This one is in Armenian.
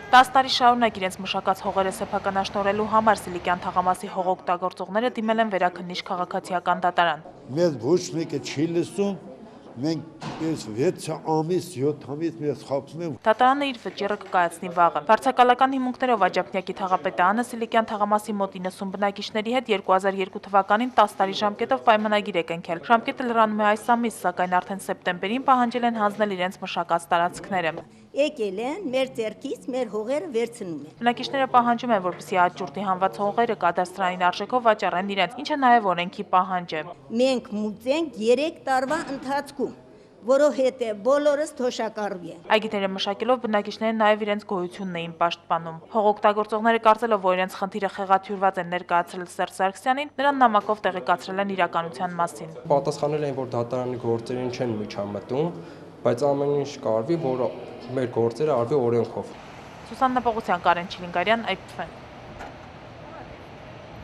10 տարի շարունակ իրենց մշակած հողերը սեփականաշնորհելու համար Սիլիկյան թաղամասի հողօգտագործողները դիմել են Վերաքննիչ քաղաքացիական դատարան։ Մեզ ոչ մեկը չի լսում, մենք 6 ամիս, 7 ամիս մեզ խաբում են։ Դատարանը իր վճիռը կկայացնի վաղը։ Վարձակալական հիմունքներով Աջափնյակի թաղապետարանը Սիլիկյան թաղամասի մոտ 90 բնակիչների հետ 2002 թվականին 10 տարի ժամկետով պայմանագիր է կնքել։ Ժամկետը լրանում է այս ամիս, սակայն արդեն սեպտեմբերին պահանջել են հանձնել իրենց մշակած տարածքները։ Եկել են մեր ձեռքից մեր հողերը վերցնում են։ Բնակիչները պահանջում են, որպեսզի աճուրդի հանված հողերը կադաստրային արժեքով վաճառեն իրենց, ինչը նաև օրենքի պահանջ է։ Մենք մուծենք 3 տարվա ընթացքում, որովհետև բոլորս թոշակառվի են։ Այգիները մշակելով բնակիչները նաև իրենց գոյությունն էին պաշտպանում։ Հողօգտագործողները կարծելով, որ իրենց խնդիրը խեղաթյուրված են ներկայացրել Սերժ Սարգսյանին, նրան նամակով տեղեկացրել են իրականության մասին։ Պատասխանել էին, որ դատարանի գործերին չեն միջամտում, բայց ամեն ինչ կարվի, որ մեր գործերը արվի օրենքով։ Սուսաննա Պողոսյան, Կարեն Չիլինգարյան, IPFN։